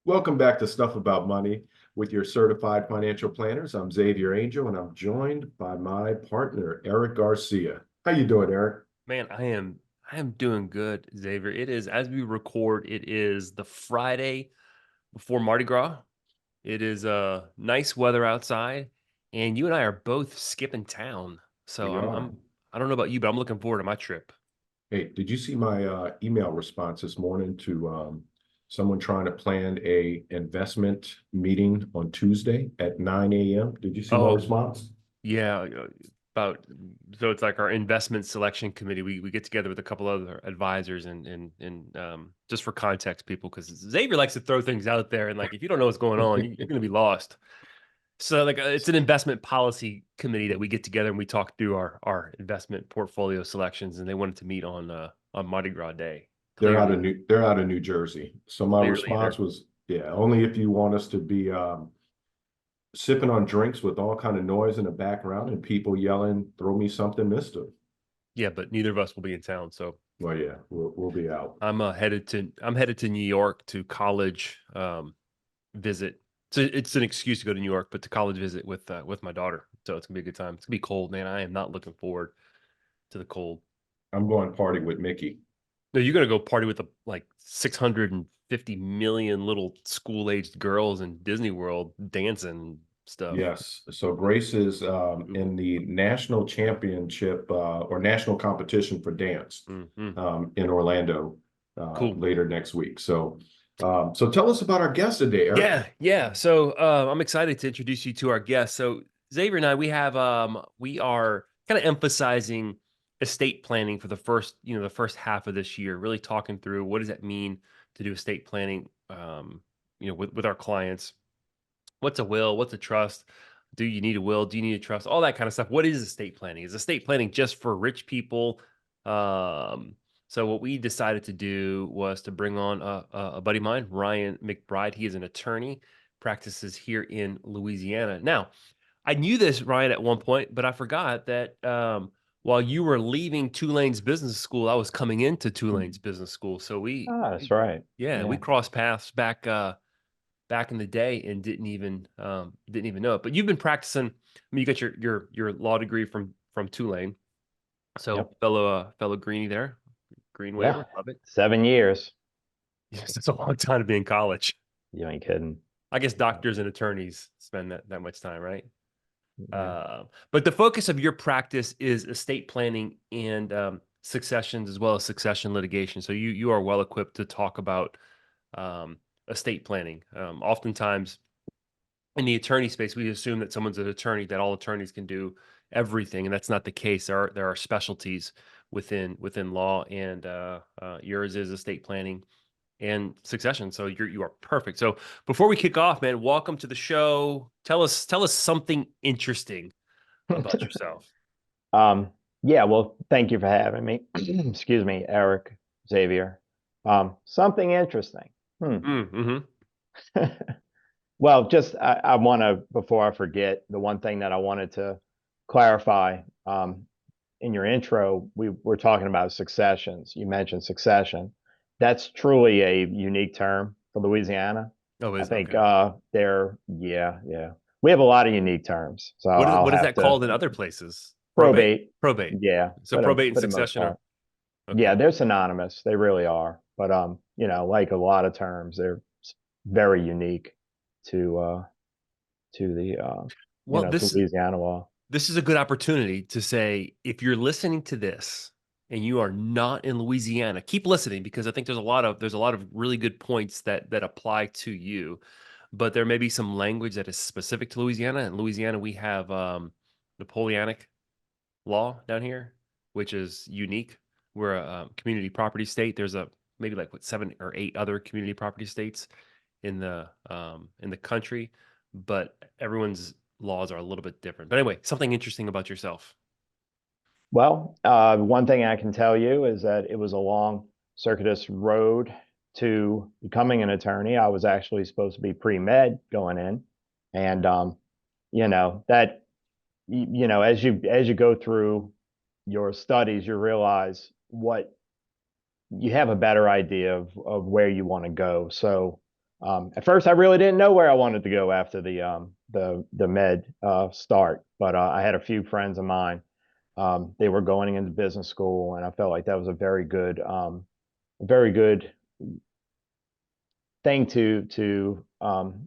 Welcome back to Stuff About Money with your certified financial planners. I'm Xavier Angel, and I'm joined by my partner, Erik Garcia. How you doing, Erik? Man, I am doing good, Xavier. It is as we record, it is the Friday before Mardi Gras. It is nice weather outside, and you and I are both skipping town. So We I'm are. I'm I don't know about you, but I'm looking forward to my trip. Hey, did you see my email response this morning to someone trying to plan a investment meeting on Tuesday at 9 a.m.? Did you see my Oh, response? yeah, about so it's like our investment selection committee. We get together with a couple other advisors and just for context, people, because Xavier likes to throw things out there, and like if you don't know what's going on, you're going to be lost. So, like, it's an investment policy committee that we get together and we talk through our investment portfolio selections, and they wanted to meet on Mardi Gras Day. Clearly, They're out of New Jersey. So my clearly, response they're was, yeah, only if you want us to be sipping on drinks with all kind of noise in the background and people yelling, "Throw me something, mister." yeah, but neither of us will be in town. So Well, yeah, we'll be out. I'm headed to New York to college visit. So it's an excuse to go to New York, but to college visit with my daughter. So it's gonna be a good time. It's gonna be cold, man. I am not looking forward to the cold. I'm going party with Mickey. No, you're gonna go party with the like 650 million little school-aged girls in Disney World dancing stuff. Yes. So Grace is Ooh, in the national championship or national competition for dance mhm. in Orlando Cool. later next week. So tell us about our guest today, Eric. Yeah, yeah. So I'm excited to introduce you to our guest. So Xavier and I, we are kind of emphasizing estate planning for the first half of this year, really talking through what does that mean to do estate planning with our clients. What's a will? What's a trust? Do you need a will? Do you need a trust? All that kind of stuff. What is estate planning? Is estate planning just for rich people? Um, so what we decided to do was to bring on a buddy of mine, Ryan McBride. He is an attorney, practices here in Louisiana. Now, I knew this, Ryan, at one point, but I forgot that while you were leaving Tulane's business school, I was coming into Tulane's business school. So That's right. yeah, we Yeah. crossed paths back in the day and didn't even know it. But you've been practicing. I mean, you got your law degree from Tulane, so Yep. fellow Greenie there, Green Yeah. waiver, love it. 7 years. Yes, it's a long time to be in college. You ain't kidding. I guess Yeah. doctors and attorneys spend that much time, right? Yeah. But the focus of your practice is estate planning and successions as well as succession litigation. So you are well equipped to talk about um, estate planning. Oftentimes in the attorney space, we assume that someone's an attorney, that all attorneys can do everything, and that's not the case. There are specialties within law, and yours is estate planning and succession. So you are perfect. So before we kick off, man, welcome to the show. Tell us something interesting about yourself. um, yeah, well, thank you for having me. Excuse me, Eric, Xavier. Something interesting. Hmm. Mm-hmm. Well, just I want to, before I forget, the one thing that I wanted to clarify in your intro, we were talking about successions. You mentioned succession. That's truly a unique term for Louisiana. Oh, I is think okay. yeah, yeah. We have a lot of unique terms. So I'll What is have that to called in other places? Probate. probate. Probate. Yeah, So probate and for the most succession are part. okay. Yeah, they're synonymous. They really are. But like a lot of terms, they're very unique to the Well, to Louisiana law. this is a good opportunity to say if you're listening to this and you are not in Louisiana, keep listening because I think there's a lot of really good points that apply to you. But there may be some language that is specific to Louisiana. In Louisiana, we have Napoleonic law down here, which is unique. We're a community property state. There's a maybe like what 7 or 8 other community property states in the country, but everyone's laws are a little bit different. But anyway, something interesting about yourself. Well, one thing I can tell you is that it was a long, circuitous road to becoming an attorney. I was actually supposed to be pre-med going in, and that as you go through your studies, you realize what you have a better idea of where you want to go. So At first, I really didn't know where I wanted to go after the med start, but I had a few friends of mine. They were going into business school, and I felt like that was a very good thing to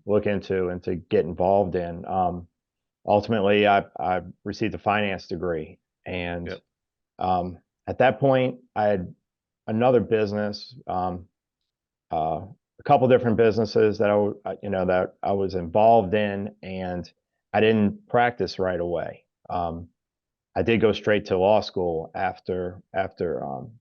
look into and to get involved in. Ultimately, I received a finance degree, and Yep. at that point, I had another business, a couple different businesses that that I was involved in, and I didn't practice right away. I did go straight to law school after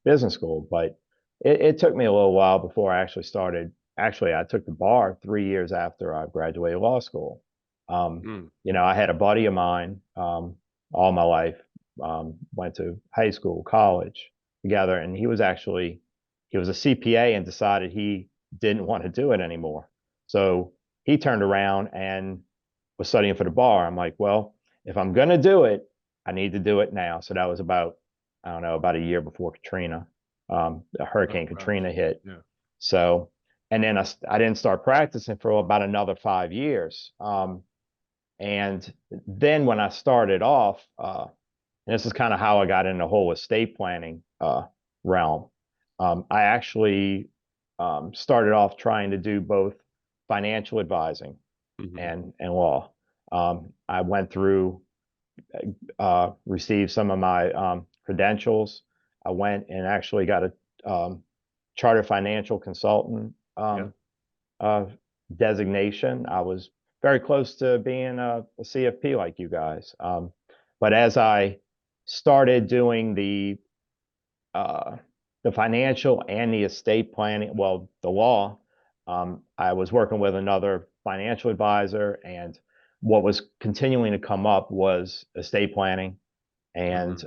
business school, but it took me a little while before I actually started. Actually, I took the bar 3 years after I graduated law school. Mm. I had a buddy of mine all my life, went to high school, college together, and he was a CPA and decided he didn't want to do it anymore. So he turned around and was studying for the bar. I'm like, well, if I'm going to do it, I need to do it now. So that was about, I don't know, about a year before Katrina, Hurricane Oh, gosh. Katrina hit. Yeah. So, and then I didn't start practicing for about another 5 years. And then when I started off, and this is kind of how I got in the whole estate planning realm. I actually started off trying to do both financial advising Mhm. and law. I went through, received some of my credentials. I went and actually got a chartered financial consultant uh, designation. I was very close to being a CFP like you guys. But as I started doing the financial and the estate planning, well, the law, I was working with another financial advisor, and what was continuing to come up was estate planning and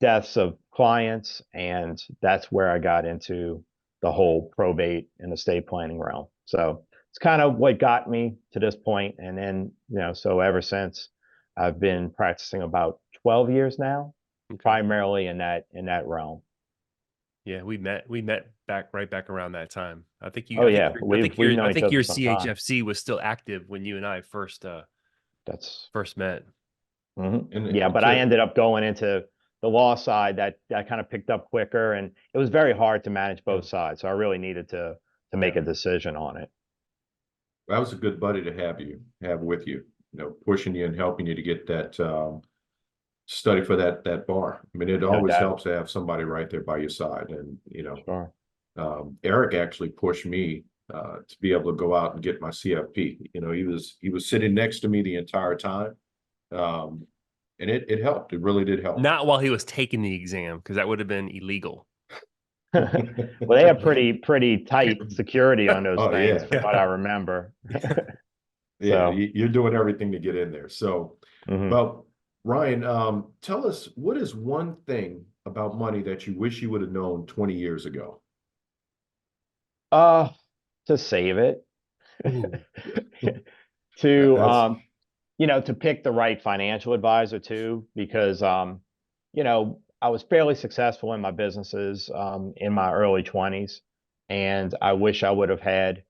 deaths of clients, and that's where I got into the whole probate and estate planning realm. So it's kind of what got me to this point, and then so ever since, I've been practicing about 12 years now, Okay. primarily in that realm. Yeah, we met right back around that time. I think Oh I think yeah, your, I think we've your known I each think other your for some time. CHFC was still active when you and I first That's first met. And Yeah, but I ended up going into the law side that kind of picked up quicker, and it was very hard to manage both sides. So I really needed to make Yeah. a decision on it. That was a good buddy to have with you, pushing you and helping you to get that study for that bar. I mean, it No always doubt. helps to have somebody right there by your side. And Sure. Erik actually pushed me to be able to go out and get my CFP. He was sitting next to me the entire time, and it helped. It really did help. Not while he was taking the exam, because that would have been illegal. Well, they have pretty tight security on those Oh things, yeah, from what I remember. yeah. So, You're doing everything to get in there. So, mhm. well, Ryan, tell us, what is one thing about money that you wish you would have known 20 years ago? uh, to save it, Ooh. to That's to pick the right financial advisor too, because I was fairly successful in my businesses in my early 20s, and I wish I would have had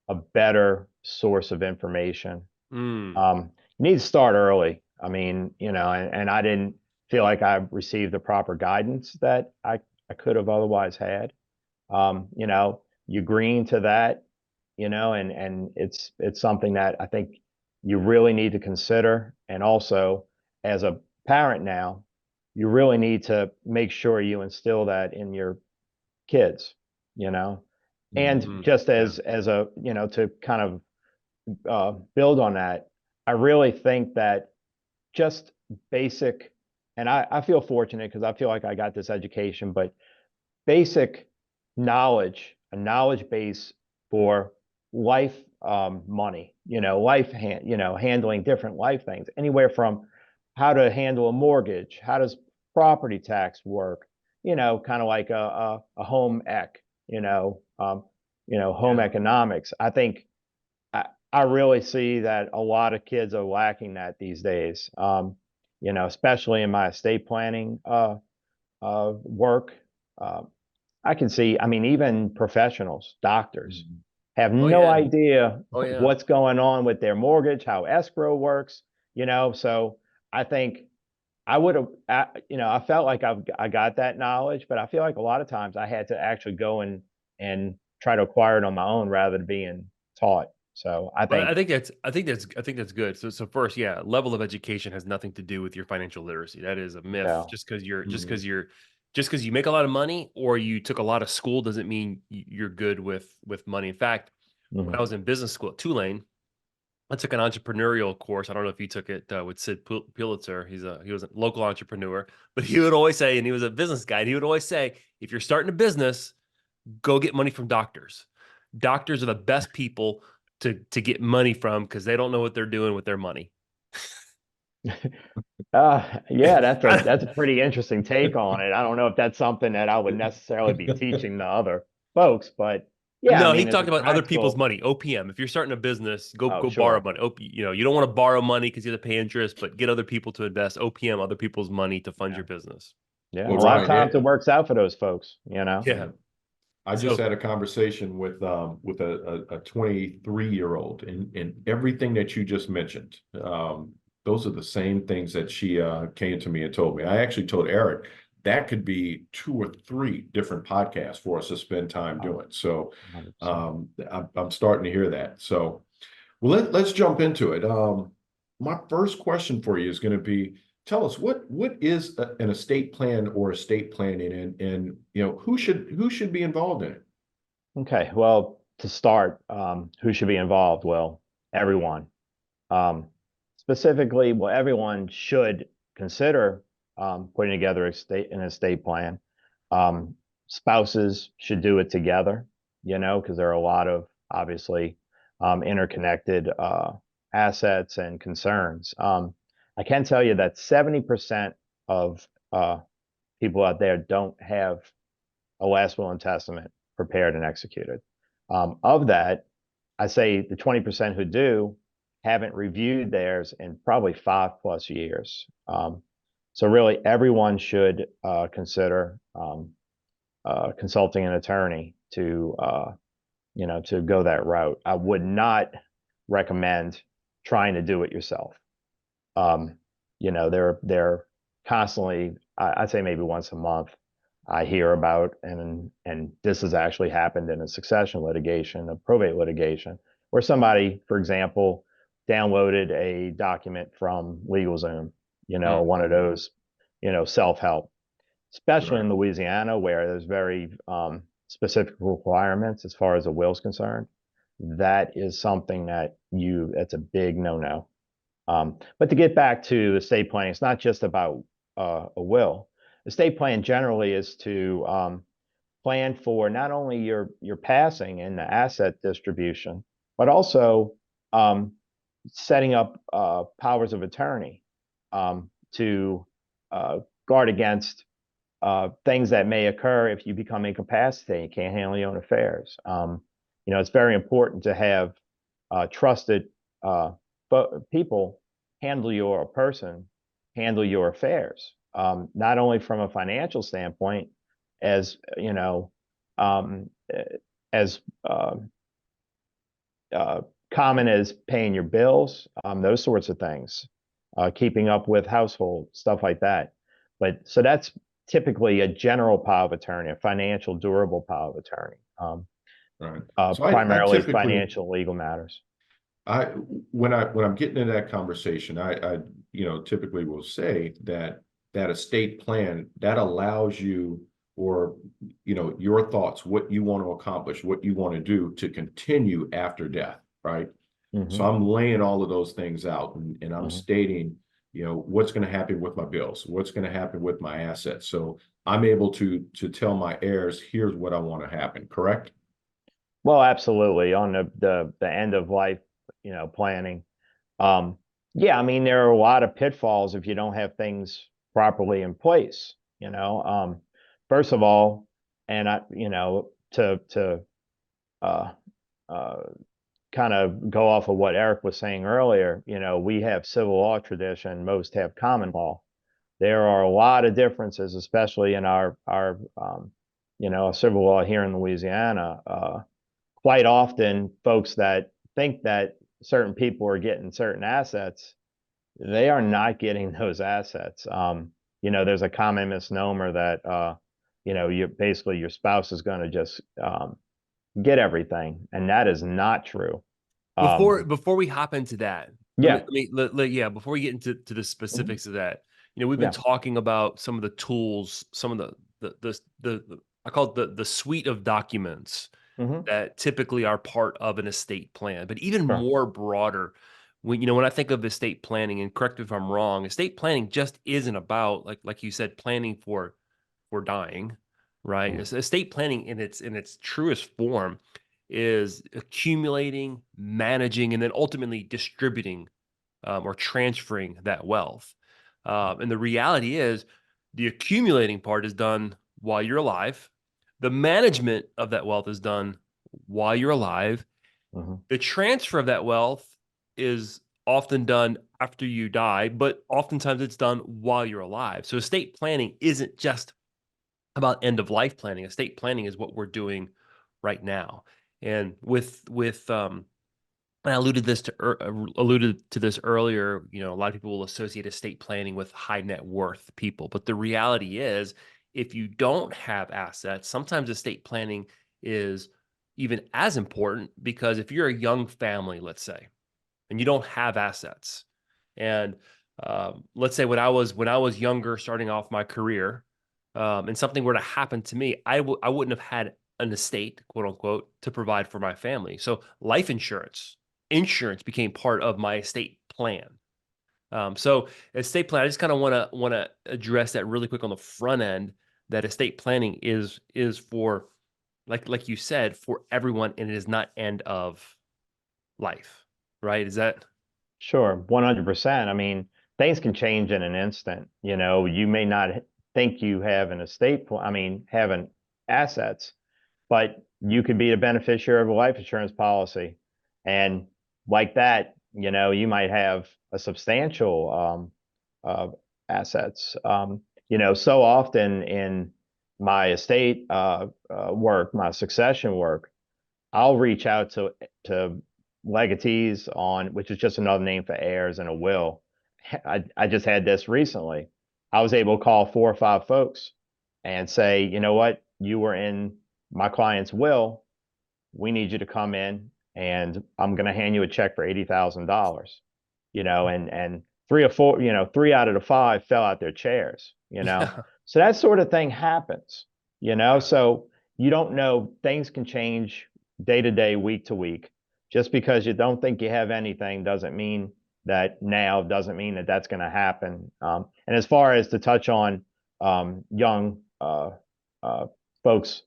a better source of information. Mm. You need to start early. I mean, and I didn't feel like I received the proper guidance that I could have otherwise had. You green to that, and it's something that I think you really need to consider. And also, as a parent now, you really need to make sure you instill that in your kids, and Mm. just Yeah. as a to kind of build on that, I really think that just basic, and I feel fortunate because I feel like I got this education, but basic knowledge, a knowledge base for life money, handling different life things, anywhere from how to handle a mortgage, how does property tax work, kind of like a home ec, home Yeah. economics. I think I really see that a lot of kids are lacking that these days. Especially in my estate planning work. I can see, I mean, even professionals, doctors, have Oh no yeah. idea Oh yeah. what's going on with their mortgage, how escrow works, so I think I would have, I felt like I got that knowledge, but I feel like a lot of times I had to actually go and try to acquire it on my own rather than being taught. So I Well, think, I think that's good. So first, yeah, level of education has nothing to do with your financial literacy. That is a myth. yeah, Just because you make a lot of money or you took a lot of school doesn't mean you're good with money. In fact, when I mhm. was in business school at Tulane, I took an entrepreneurial course. I don't know if you took it with Sid Pulitzer. He was a local entrepreneur, but he would always say, and he was a business guy, and he would always say, if you're starting a business, go get money from doctors. Doctors are the best people to get money from because they don't know what they're doing with their money. Yeah, that's a pretty interesting take on it. I don't know if that's something that I would necessarily be teaching the other folks, but yeah, I No, he mean, as a talked about other people's practical, money. OPM. If you're starting a business, oh, go borrow sure. money. You don't want to borrow money because you have to pay interest, but get other people to invest. OPM, other people's money to fund Yeah. your business. Yeah. Well, A lot of Ryan, times it works out for those folks. Yeah. I just So had a conversation with a 23-year-old, and everything that you just mentioned, those are the same things that she came to me and told me. I actually told Erik that could be 2 or 3 different podcasts for us to spend time Oh, doing. So 100%. I'm starting to hear that. So well, let's jump into it. My first question for you is going to be, tell us what is an estate plan or estate planning, and who should be involved in it? Okay. Well, to start, who should be involved? Well, everyone. Um, Specifically, well, everyone should consider putting together an estate plan. Um, Spouses should do it together, because there are a lot of obviously interconnected assets and concerns. I can tell you that 70% of people out there don't have a last will and testament prepared and executed. Of that, I say the 20% who do haven't reviewed theirs in probably 5+ years. So really, everyone should consider consulting an attorney to go that route. I would not recommend trying to do it yourself. Um, they're constantly, I'd say maybe once a month, I hear about, and this has actually happened in a succession litigation, a probate litigation, where somebody, for example, downloaded a document from LegalZoom, mm, one of those, self-help, especially Right. in Louisiana where there's very specific requirements as far as a will is concerned. That is something that's a big no-no. But to get back to estate planning, it's not just about a will. Estate plan generally is to plan for not only your passing and the asset distribution, but also um, setting up powers of attorney to guard against things that may occur if you become incapacitated, you can't handle your own affairs. It's very important to have trusted people handle your person, handle your affairs, not only from a financial standpoint, as um, as uh, common as paying your bills, those sorts of things, keeping up with household stuff like that. But so that's typically a general power of attorney, a financial durable power of attorney, Right. So I primarily typically financial legal matters. I when I'm getting into that conversation, I typically will say that estate plan that allows you, or your thoughts, what you want to accomplish, what you want to do to continue after death, right? So Hmm. I'm laying all of those things out, and I'm Hmm. stating, what's going to happen with my bills, what's going to happen with my assets. So I'm able to tell my heirs, here's what I want to happen, correct? Well, absolutely. On the end of life, planning. Um, yeah, I mean, there are a lot of pitfalls if you don't have things properly in place. First of all, and to uh, uh, kind of go off of what Erik was saying earlier, we have civil law tradition, most have common law. There are a lot of differences, especially in our civil law here in Louisiana. quite often folks that think that certain people are getting certain assets, they are not getting those assets. There's a common misnomer that, you basically your spouse is going to just get everything, and that is not true. Before we hop into that, Yeah. before we get into the Mhm. specifics of that, we've been Yeah. talking about some of the tools, some of the I call it the suite of documents Hmm. that typically are part of an estate plan, but even Sure. more broader. When I think of estate planning, and correct me if I'm wrong, estate planning just isn't about like you said, planning for dying, right? Mhm. Estate planning in its truest form is accumulating, managing, and then ultimately distributing or transferring that wealth. And the reality is, the accumulating part is done while you're alive. The management of that wealth is done while you're alive. Mhm. The transfer of that wealth is often done after you die, but oftentimes it's done while you're alive. So estate planning isn't just about end of life planning. Estate planning is what we're doing right now. And I alluded to this earlier. A lot of people will associate estate planning with high net worth people, but the reality is, if you don't have assets, sometimes estate planning is even as important, because if you're a young family, let's say, and you don't have assets, and let's say when I was younger, starting off my career, and something were to happen to me, I wouldn't have had an estate, quote unquote, to provide for my family. So life insurance became part of my estate plan. So estate plan, I just kind of want to address that really quick on the front end. That estate planning is for, like you said, for everyone, and it is not end of life, right? Is that? Sure, 100%. I mean, things can change in an instant. You may not think you have an estate plan, I mean, having assets, but you could be the beneficiary of a life insurance policy. And like that, you might have a substantial uh, assets. So often in my estate work, my succession work, I'll reach out to legatees on, which is just another name for heirs in a will. I just had this recently. I was able to call 4 or 5 folks and say, you know what, you were in my client's will. We need you to come in, and I'm going to hand you a check for $80,000. And 3 or 4, 3 out of the 5 fell out their chairs. Yeah. So that sort of thing happens. Yeah. So you don't know, things can change day to day, week to week. Just because you don't think you have anything doesn't mean doesn't mean that that's going to happen. And as far as to touch on young uh, folks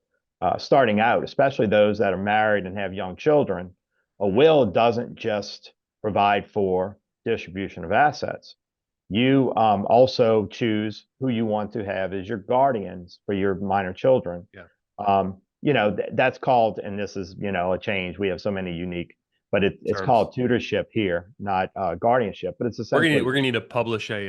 starting out, especially those that are married and have young children, a will doesn't just provide for distribution of assets. You also choose who you want to have as your guardians for your minor children. Yeah. That's called, and this is, a change. We have so many unique, but it's Terms. called tutorship here, not guardianship, but it's We're essentially, gonna need to publish a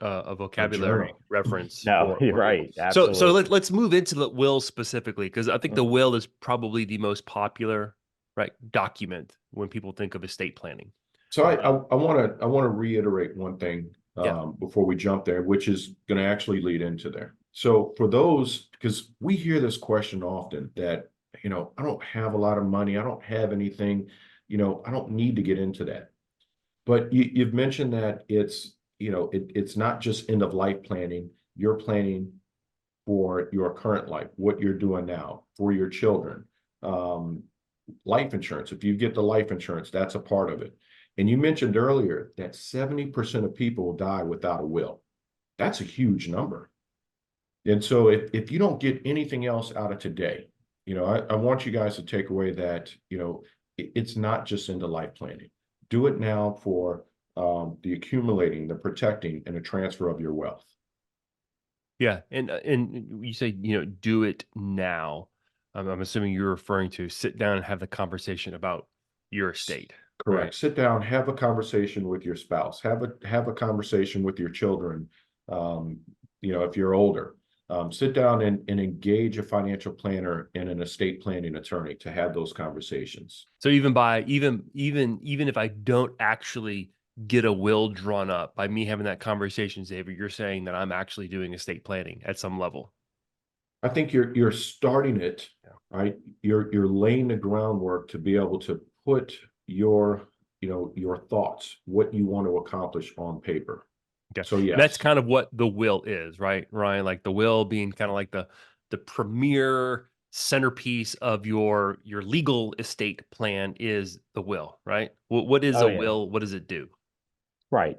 A vocabulary journal. reference no, for you're right. wills. So Absolutely. let's move into the will specifically, because I think the will is probably the most popular, right, document when people think of estate planning. So I want to reiterate one thing Yeah. before we jump there, which is going to actually lead into there. So for those, because we hear this question often that, I don't have a lot of money, I don't have anything, I don't need to get into that. But you've mentioned that it's not just end of life planning. You're planning for your current life, what you're doing now, for your children. Um, Life insurance. If you get the life insurance, that's a part of it. And you mentioned earlier that 70% of people die without a will. That's a huge number. And so if you don't get anything else out of today, I want you guys to take away that, it's not just into life planning. Do it now for the accumulating, the protecting, and the transfer of your wealth. Yeah. And you say, do it now. I'm assuming you're referring to sit down and have the conversation about your estate, right? Correct. Sit down, have a conversation with your spouse, have a conversation with your children. If you're older, sit down and engage a financial planner and an estate planning attorney to have those conversations. So even if I don't actually get a will drawn up, by me having that conversation, Xavier, you're saying that I'm actually doing estate planning at some level. I think you're starting it, right? You're laying the groundwork to be able to put your thoughts, what you want to accomplish on paper. Okay. So And that's yes, kind of what the will is, right, Ryan? Like the will being kind of like the premier centerpiece of your legal estate plan is the will, right? What is Oh a yeah. will? What does it do? Right.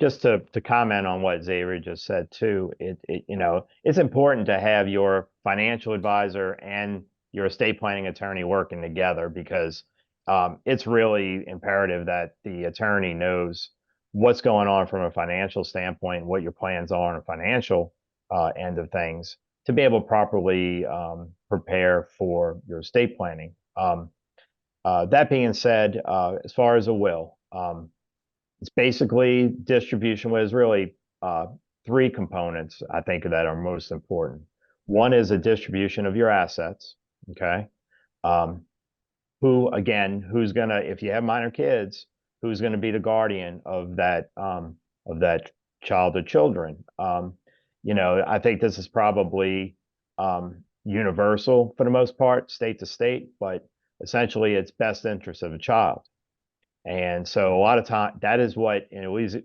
Just to comment on what Xavier just said too, it's important to have your financial advisor and your estate planning attorney working together because it's really imperative that the attorney knows what's going on from a financial standpoint, what your plans are on a financial end of things to be able to properly prepare for your estate planning. That being said, as far as a will, it's basically distribution. There's really three components I think that are most important. One is a distribution of your assets. Okay. Um, who's gonna, if you have minor kids, who's gonna be the guardian of that child or children? I think this is probably universal for the most part, state to state, but essentially it's best interest of a child. And so a lot of time that is what at least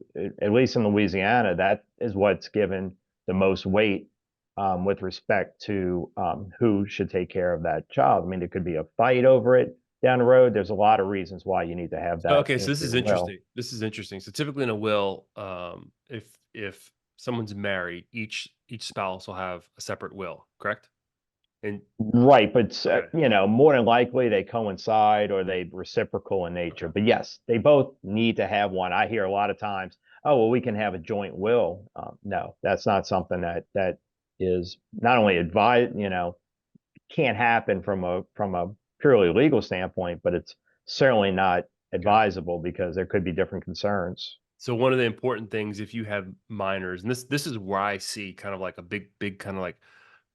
in Louisiana, that is what's given the most weight with respect to who should take care of that child. I mean, there could be a fight over it down the road. There's a lot of reasons why you need to have So, that okay, so in this is your will. interesting. This is interesting. So typically in a will, if someone's married, each spouse will have a separate will, correct? And Right, but okay, more than likely they coincide or they reciprocal in nature. okay. But yes, they both need to have one. I hear a lot of times, oh, well, we can have a joint will. No, that's not something that is not only advised, can't happen from a purely legal standpoint, but it's certainly not Okay. advisable because there could be different concerns. So one of the important things, if you have minors, and this is where I see kind of like a big kind of like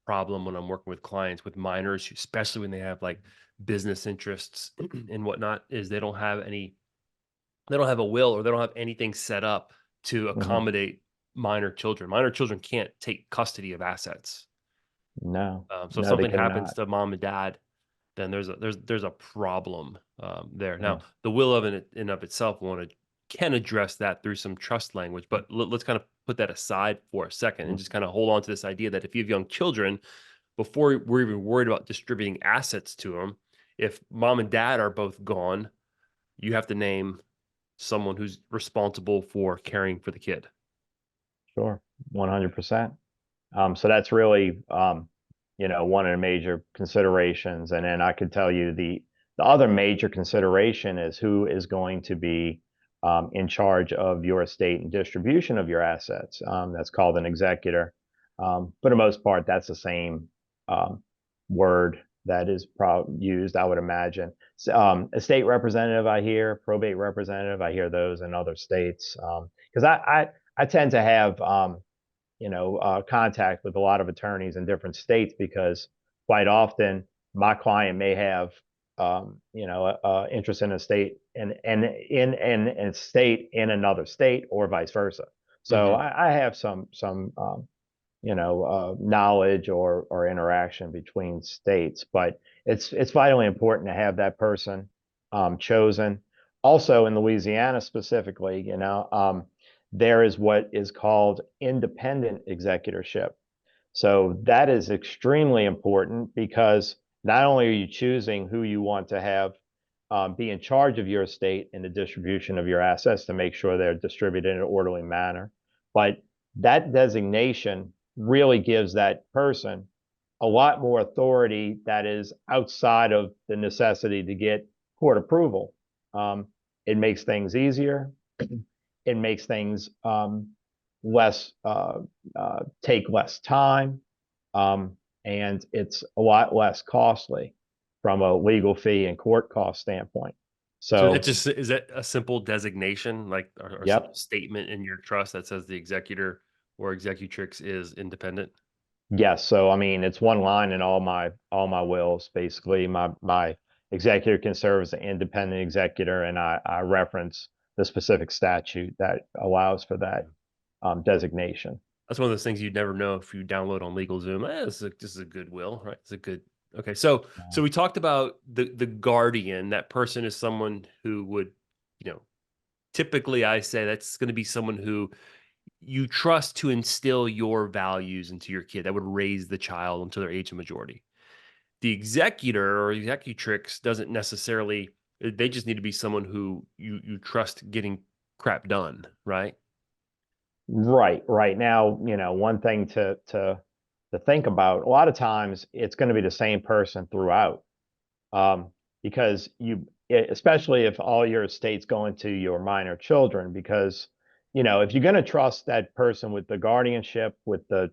problem when I'm working with clients with minors, especially when they have like business interests and whatnot, is they don't have a will or they don't have anything set up to Hmm. accommodate minor children. Minor children can't take custody of assets. No, So if no, they something happens cannot. to mom and dad, then there's a problem there. Now, Mhm. the will of it in of itself can address that through some trust language, but let's kind of put that aside for a second and just kind of hold on to this idea that if you have young children, before we're even worried about distributing assets to them, if mom and dad are both gone, you have to name someone who's responsible for caring for the kid. Sure, 100%. So that's really, one of the major considerations. And then I could tell you the other major consideration is who is going to be in charge of your estate and distribution of your assets. That's called an executor. For the most part, that's the same word that is used, I would imagine. Estate representative, I hear, probate representative, I hear those in other states. Because I tend to have contact with a lot of attorneys in different states because quite often my client may have, interest in a state and in an estate in another state or vice versa. So Hmm. I have some knowledge or interaction between states, but it's vitally important to have that person chosen. Also in Louisiana specifically, there is what is called independent executorship. So that is extremely important because not only are you choosing who you want to have be in charge of your estate and the distribution of your assets to make sure they're distributed in an orderly manner, but that designation really gives that person a lot more authority that is outside of the necessity to get court approval. It makes things easier. It makes things less take less time, and it's a lot less costly from a legal fee and court cost standpoint. So it So, just is that a simple designation, like or a simple yep, statement in your trust that says the executor or executrix is independent? Yes. So, I mean, it's one line in all my wills. Basically, my executor can serve as an independent executor, and I reference the specific statute that allows for that designation. That's one of those things you'd never know if you download on LegalZoom. This is a good will, right? It's a good. Okay, so we talked about the guardian. That person is someone who would, typically I say that's going to be someone who you trust to instill your values into your kid, that would raise the child until their age of majority. The executor or executrix doesn't necessarily, they just need to be someone who you trust getting crap done, right? Right now, one thing to think about, a lot of times it's going to be the same person throughout. Because especially if all your estate's going to your minor children, because, if you're going to trust that person with the guardianship, with the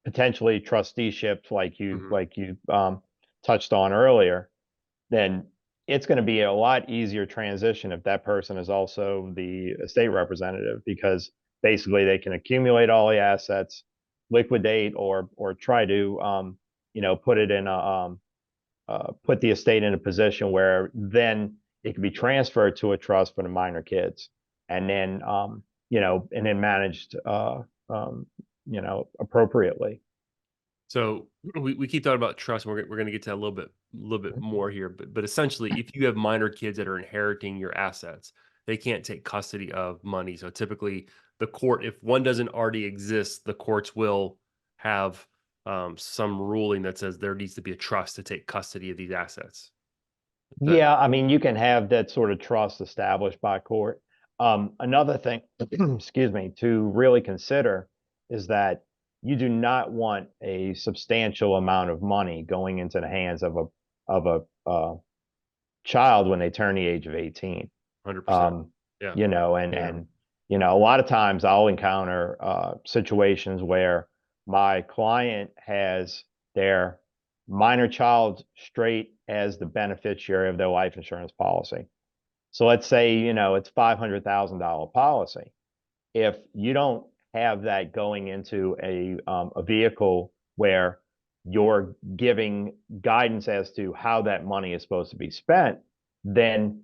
potentially trusteeship, Mhm. like you touched on earlier, then it's going to be a lot easier transition if that person is also the estate representative, because basically they can accumulate all the assets, liquidate, or try to put it in a put the estate in a position where then it can be transferred to a trust for the minor kids, and then managed appropriately. So we keep talking about trust. And we're going to get to that a little bit more here. But essentially, if you have minor kids that are inheriting your assets, they can't take custody of money. So typically, the court, if one doesn't already exist, the courts will have some ruling that says there needs to be a trust to take custody of these assets. That Yeah, I mean, you can have that sort of trust established by court. Another thing, excuse me, to really consider is that you do not want a substantial amount of money going into the hands of a child when they turn the age of 18. 100%. Um, Yeah. Yeah. and a lot of times I'll encounter situations where my client has their minor child straight as the beneficiary of their life insurance policy. So let's say, it's $500,000 policy. If you don't have that going into a vehicle where you're giving guidance as to how that money is supposed to be spent, then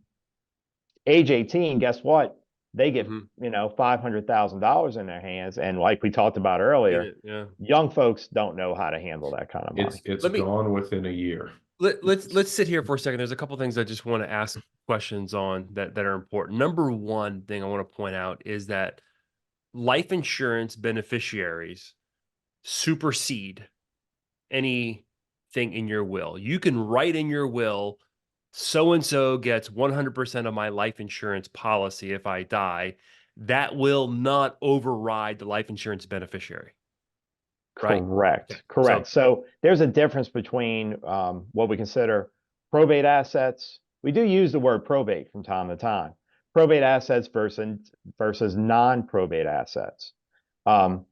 age 18, guess what? They get, Mhm. $500,000 in their hands. And like we talked about Seen earlier, it, yeah. young folks don't know how to handle that kind of money. It's Let me gone within a year. let's sit here for a second. There's a couple things I just want to ask questions on that are important. Number one thing I want to point out is that life insurance beneficiaries supersede anything in your will. You can write in your will, so and so gets 100% of my life insurance policy if I die. That will not override the life insurance beneficiary, right? Okay. Correct. So, So there's a difference between what we consider probate assets. We do use the word probate from time to time. Probate assets versus non-probate assets. Um,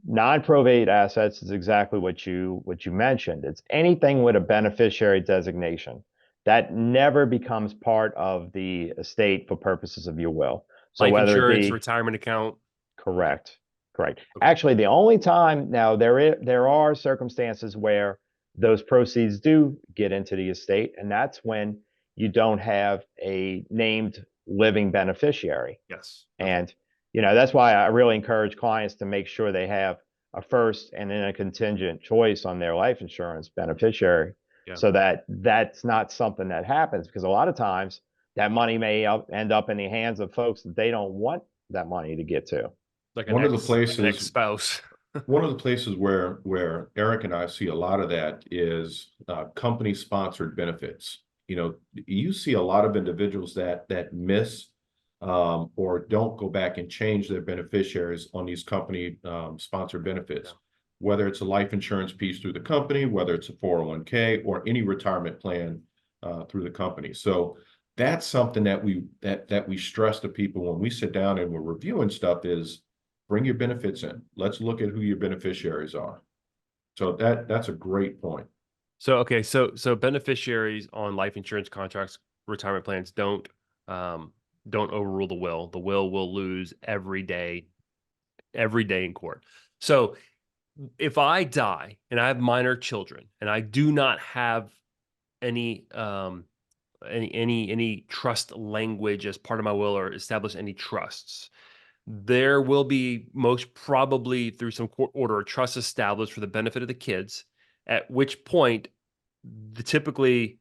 Non-probate assets is exactly what you mentioned. It's anything with a beneficiary designation that never becomes part of the estate for purposes of your will. So life whether it insurance, be retirement account. Okay. correct, correct. Okay. Actually, the only time now there are circumstances where those proceeds do get into the estate, and that's when you don't have a named living beneficiary. Yes. Okay. And that's why I really encourage clients to make sure they have a first and then a contingent choice on their life insurance beneficiary, Yeah. so that that's not something that happens, because a lot of times that money may end up in the hands of folks that they don't want that money to get to. Like One of the an ex places spouse. One of the places where Eric and I see a lot of that is company sponsored benefits. You see a lot of individuals that miss or don't go back and change their beneficiaries on these company sponsored benefits, Yeah. whether it's a life insurance piece through the company, whether it's a 401k or any retirement plan through the company. So that's something that we stress to people when we sit down and we're reviewing stuff is bring your benefits in. Let's look at who your beneficiaries are. So that's a great point. So okay, so beneficiaries on life insurance contracts, retirement plans don't overrule the will. The will lose every day in court. So if I die and I have minor children and I do not have any any trust language as part of my will or establish any trusts, there will be most probably through some court order a trust established for the benefit of the kids, at which point typically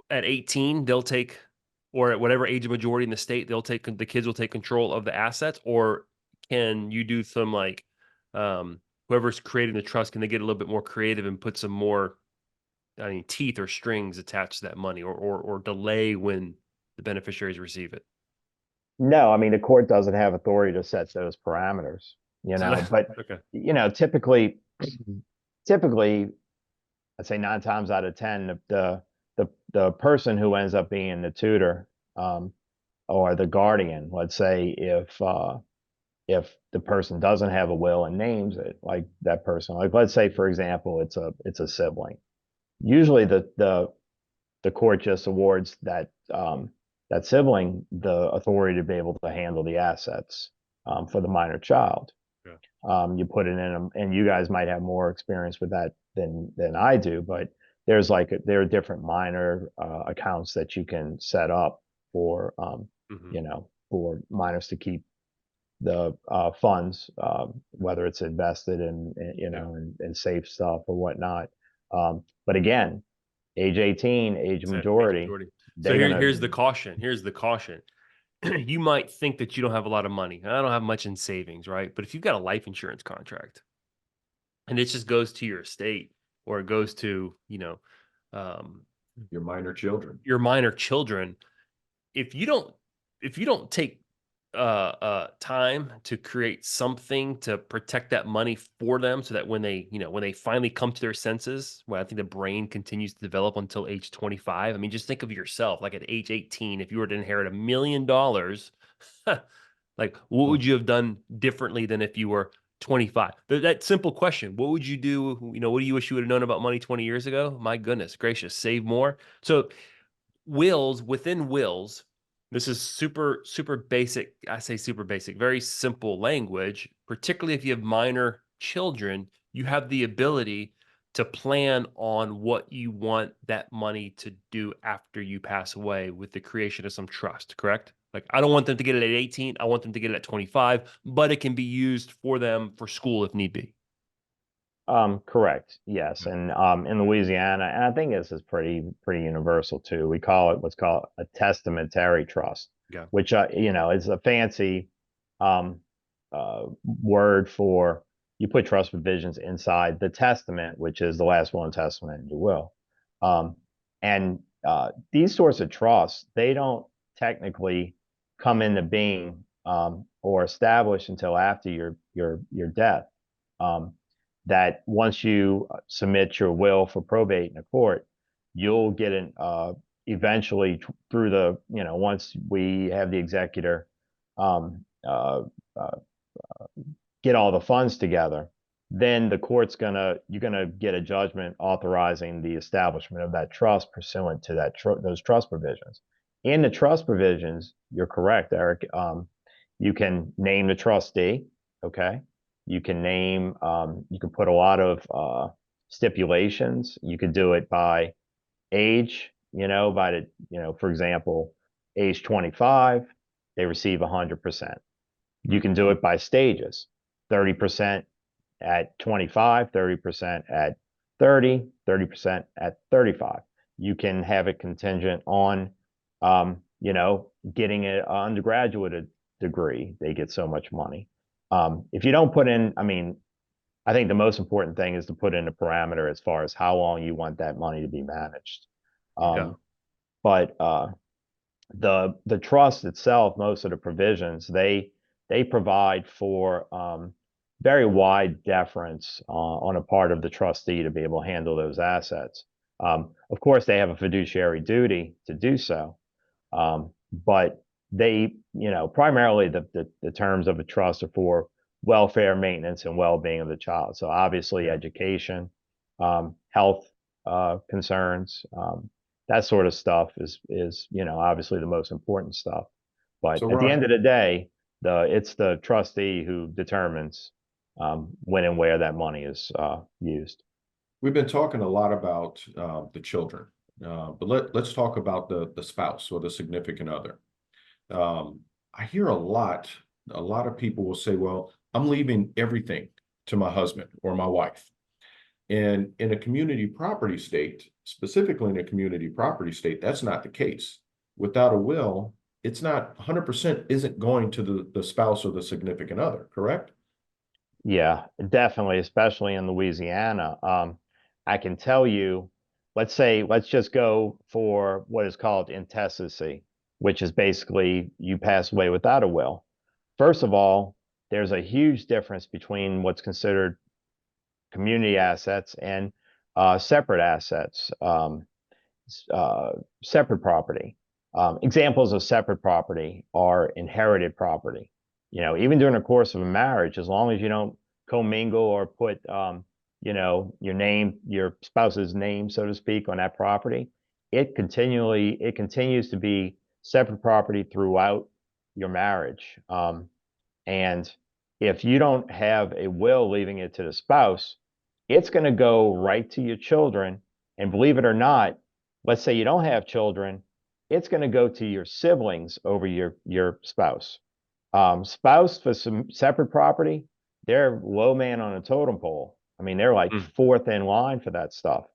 at 18 they'll take, or at whatever age of majority in the state, the kids will take control of the assets. Or can you do some like whoever's creating the trust, can they get a little bit more creative and put some more, I mean, teeth or strings attached to that money, or delay when the beneficiaries receive it? No, I mean, the court doesn't have authority to set those parameters, So that, but, okay. typically, typically, I'd say 9 times out of 10, the person who ends up being the tutor, or the guardian, let's say if the person doesn't have a will and names it, like that person, like let's say, for example, it's a sibling. Usually the court just awards that sibling the authority to be able to handle the assets for the minor child. Yeah. You put it in, and you guys might have more experience with that than I do, but there are different minor accounts that you can set up for for minors to keep the funds, whether it's invested in safe stuff or whatnot. But again, age 18, age of So, majority, so they're gonna. here's the caution. Here's the caution. You might think that you don't have a lot of money. I don't have much in savings, right? But if you've got a life insurance contract and it just goes to your estate, or it goes to, um, Your minor children. your minor children, if you don't take time to create something to protect that money for them, so that when they, when they finally come to their senses, when I think the brain continues to develop until age 25. I mean, just think of yourself, like at age 18, if you were to inherit $1 million, like what would you have done differently than if you were 25? That simple question, what would you do? What do you wish you would have known about money 20 years ago? My goodness gracious, save more. So within wills, this is super basic. I say super basic, very simple language. Particularly if you have minor children, you have the ability to plan on what you want that money to do after you pass away with the creation of some trust, correct? Like, I don't want them to get it at 18, I want them to get it at 25, but it can be used for them for school if need be. Correct. Yes. And in Louisiana, and I think this is pretty universal too. We call it what's called a testamentary trust, Yeah. which is a fancy word for, you put trust provisions inside the testament, which is the last will and testament in your will. And these sorts of trusts, they don't technically come into being or establish until after your death. That once you submit your will for probate in a court, you'll get an eventually through the, once we have the executor get all the funds together, then the court's you're gonna get a judgment authorizing the establishment of that trust pursuant to those trust provisions. In the trust provisions, you're correct, Eric. You can name the trustee. Okay. You can name. You can put a lot of stipulations. You could do it by age. For example, age 25, they receive 100%. You can do it by stages. 30% at 25, 30% at 30, 30% at 35. You can have it contingent on, getting an undergraduate degree. They get so much money. If you don't put in, I think the most important thing is to put in a parameter as far as how long you want that money to be managed. Yeah. But the trust itself, most of the provisions, they provide for very wide deference on a part of the trustee to be able to handle those assets. Of course, they have a fiduciary duty to do so, but they, primarily the terms of a trust are for welfare, maintenance, and well-being of the child. So obviously, education, health concerns, that sort of stuff is obviously the most important stuff. But So at the end Ron, of the day, it's the trustee who determines when and where that money is used. We've been talking a lot about the children, but let's talk about the spouse or the significant other. I hear a lot of people will say, well, I'm leaving everything to my husband or my wife. And in a community property state, specifically in a community property state, that's not the case. Without a will, it's not 100% isn't going to the spouse or the significant other, correct? Yeah, definitely, especially in Louisiana. I can tell you, let's just go for what is called intestacy, which is basically you pass away without a will. First of all, there's a huge difference between what's considered community assets and separate assets, separate property. Examples of separate property are inherited property. You know, even during the course of a marriage, as long as you don't commingle or put, you know, your spouse's name, so to speak, on that property, it continues to be separate property throughout your marriage. And if you don't have a will leaving it to the spouse, it's going to go right to your children. And believe it or not, let's say you don't have children, it's going to go to your siblings over your spouse. Spouse for some separate property, they're low man on a totem pole. I mean, they're like fourth in line for that stuff.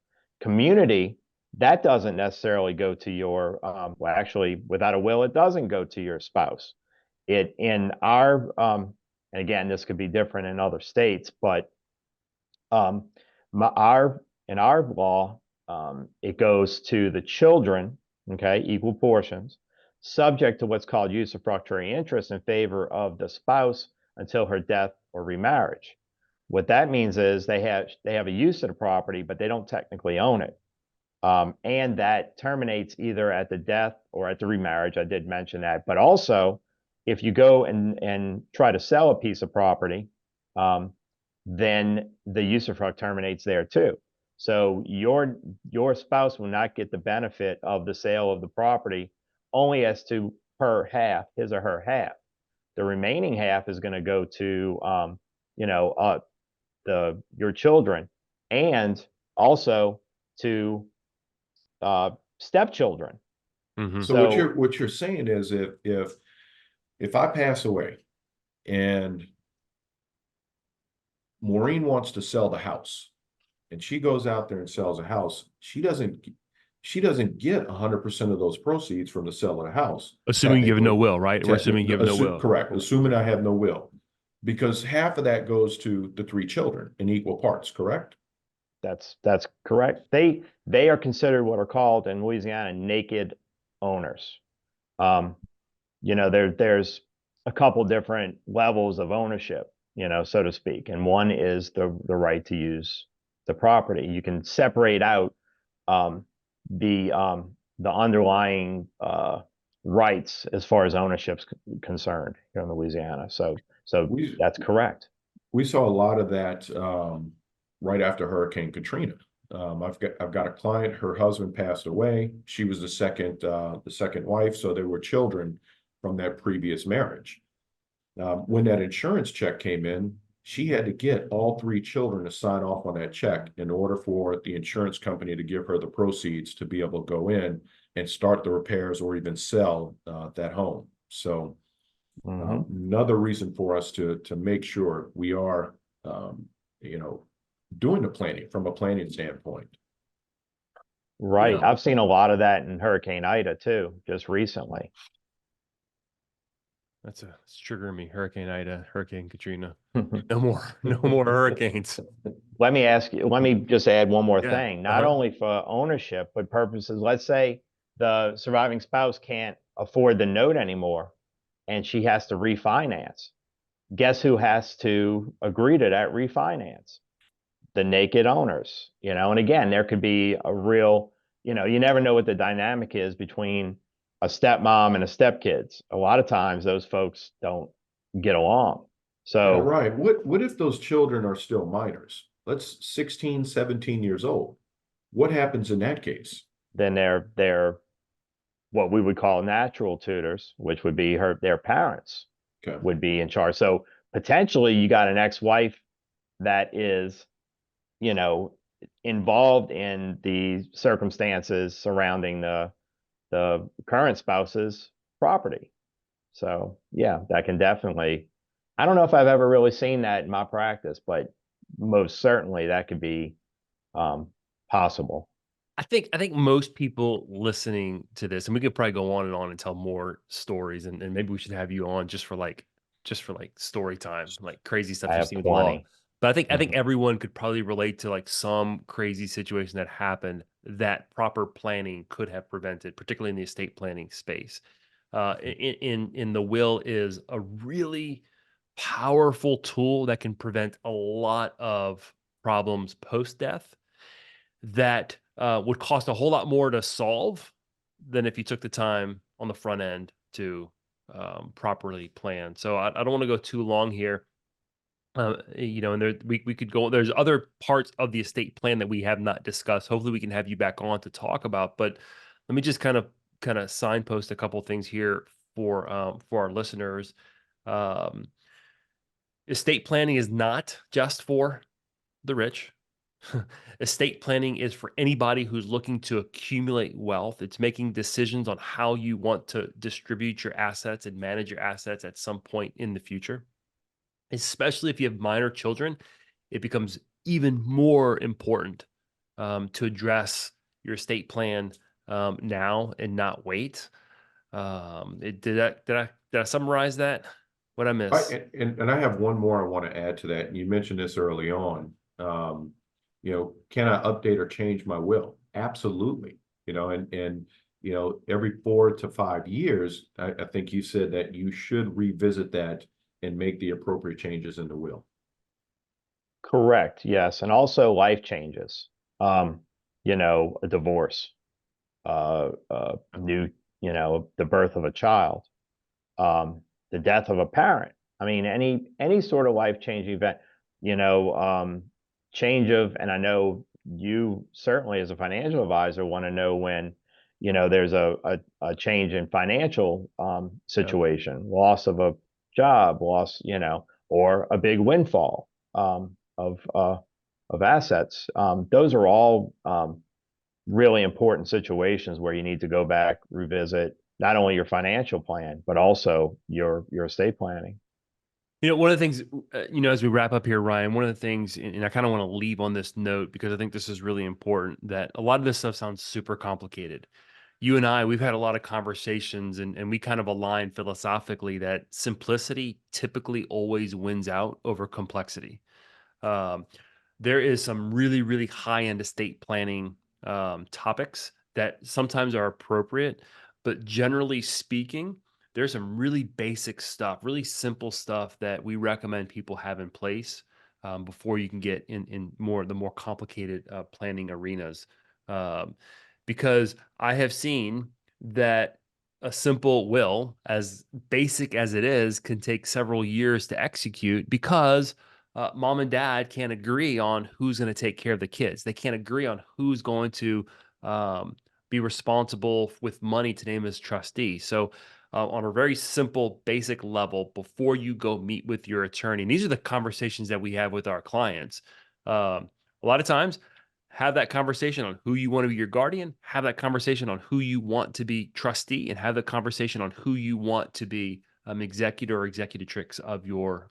Community, that doesn't necessarily go to your, well, actually, without a will, it doesn't go to your spouse. It in our, and again, this could be different in other states, but in our law, it goes to the children, okay, equal portions, subject to what's called usufructuary interest in favor of the spouse until her death or remarriage. What that means is they have a use of the property, but they don't technically own it. And that terminates either at the death or at the remarriage. I did mention that. But also, if you go and try to sell a piece of property, then the usufruct terminates there too. So your spouse will not get the benefit of the sale of the property only as to her half, his or her half. The remaining half is going to go to you know, your children, and also to stepchildren. So what you're saying is if I pass away and Maureen wants to sell the house and she goes out there and sells a house, she doesn't get 100% of those proceeds from the sale of the house. Assuming you have no will, right? We're assuming you have no will. Correct. Assuming I have no will, because half of that goes to the three children in equal parts, correct? That's correct. They are considered what are called in Louisiana naked owners. You know, there's a couple different levels of ownership, you know, so to speak. And one is the right to use the property. You can separate out the underlying rights as far as ownership's concerned here in Louisiana. So that's correct. We saw a lot of that right after Hurricane Katrina. I've got a client, her husband passed away. She was the second wife, so there were children from that previous marriage. When that insurance check came in, she had to get all three children to sign off on that check in order for the insurance company to give her the proceeds to be able to go in and start the repairs or even sell that home. So another reason for us to make sure we are, you know, doing the planning from a planning standpoint. Right. Yeah. I've seen a lot of that in Hurricane Ida too, just recently. It's triggering me. Hurricane Ida, Hurricane Katrina. No more hurricanes. Let me just add one more thing. Not only for ownership, but purposes. Let's say the surviving spouse can't afford the note anymore and she has to refinance. Guess who has to agree to that refinance? The naked owners, you know. And again, there could be a real, you know, you never know what the dynamic is between a stepmom and a stepkids. A lot of times those folks don't get along. So yeah, right. What if those children are still minors? Let's 16, 17 years old. What happens in that case? Then they're what we would call natural tutors, which would be their parents would be in charge. So potentially you got an ex-wife that is, you know, involved in the circumstances surrounding the current spouse's property. So yeah, that can definitely, I don't know if I've ever really seen that in my practice, but most certainly that could be possible. I think most people listening to this, and we could probably go on and tell more stories, and maybe we should have you on just for like story time, like crazy stuff I you've have seen with the law. plenty. But I think Mhm. everyone could probably relate to like some crazy situation that happened that proper planning could have prevented, particularly in the estate planning space. In the will is a really powerful tool that can prevent a lot of problems post death that would cost a whole lot more to solve than if you took the time on the front end to properly plan. So I don't want to go too long here. And we could go. There's other parts of the estate plan that we have not discussed. Hopefully, we can have you back on to talk about. But let me just kind of signpost a couple things here for our listeners. Um, Estate planning is not just for the rich. Estate planning is for anybody who's looking to accumulate wealth. It's making decisions on how you want to distribute your assets and manage your assets at some point in the future. Especially if you have minor children, it becomes even more important to address your estate plan now and not wait. Did I summarize that? What I I, miss? and I have one more I want to add to that. And you mentioned this early on. Can I update or change my will? Absolutely. Every 4 to 5 years, I think you said that you should revisit that and make the appropriate changes in the will. Correct. Yes. And also life changes. Um, a divorce, new, the birth of a child, the death of a parent. I mean, any sort of life-changing event, you know, um, change of, and I know you certainly as a financial advisor want to know when, there's a change in financial Yeah. situation, loss of a job, loss, or a big windfall of assets. Those are all really important situations where you need to go back, revisit not only your financial plan, but also your estate planning. One of the things, as we wrap up here, Ryan, one of the things, and I kind of want to leave on this note because I think this is really important, that a lot of this stuff sounds super complicated. You and I, we've had a lot of conversations and we kind of align philosophically that simplicity typically always wins out over complexity. Um, there is some really, really high end estate planning topics that sometimes are appropriate, but generally speaking, there's some really basic stuff, really simple stuff that we recommend people have in place before you can get in the more complicated planning arenas. Um, because I have seen that a simple will, as basic as it is, can take several years to execute because mom and dad can't agree on who's going to take care of the kids. They can't agree on who's going to um, be responsible with money to name as trustee. So, on a very simple, basic level, before you go meet with your attorney, and these are the conversations that we have with our clients. A lot of times, have that conversation on who you want to be your guardian, have that conversation on who you want to be trustee, and have the conversation on who you want to be executor or executrix of your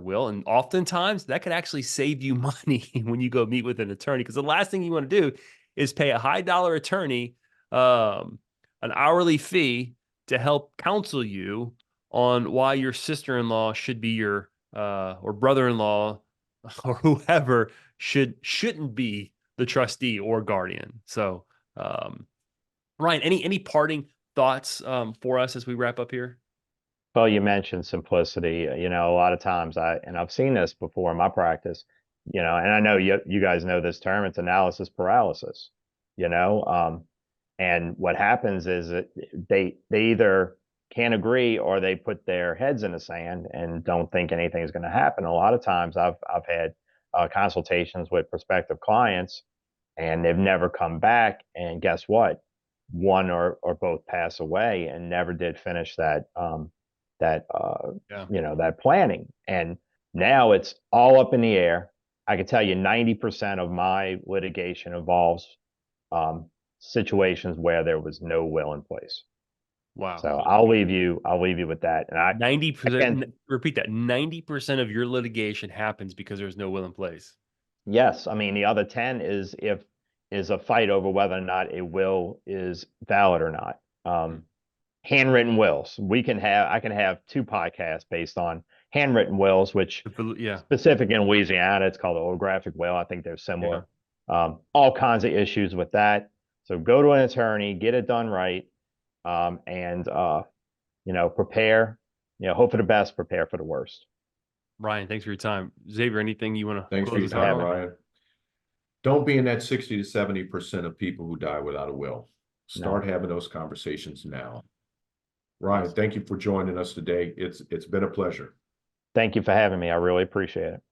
will. And oftentimes that could actually save you money when you go meet with an attorney. Because the last thing you want to do is pay a high dollar attorney an hourly fee to help counsel you on why your sister-in-law should be your or brother-in-law or whoever shouldn't be the trustee or guardian. So Ryan, any parting thoughts for us as we wrap up here? Well, you mentioned simplicity. A lot of times I've seen this before in my practice, and I know you guys know this term, it's analysis paralysis, you know. And what happens is that they either can't agree or they put their heads in the sand and don't think anything's going to happen. A lot of times I've had consultations with prospective clients and they've never come back. And guess what? One or both pass away and never did finish that Yeah. that planning. And Now it's all up in the air. I can tell you 90% of my litigation involves situations where there was no will in place. Wow. So I'll leave you with that. And I 90%, repeat that, 90% of your litigation happens because there's no will in place. yes, I mean the other 10 is a fight over whether or not a will is valid or not. Handwritten wills. I can have 2 podcasts based on handwritten wills, which Yeah. specific in Louisiana, it's called the holographic will. I think they're similar. All kinds of issues with that. So go to an attorney, get it done right, and prepare. Hope for the best, prepare for the worst. Ryan, thanks for your time. Xavier, anything you want to Thanks for your time, Ryan. Don't be in that 60 to 70% of people who die without a will. Start having those conversations now. Ryan, thank you for joining us today. It's been a pleasure. Thank you for having me. I really appreciate it.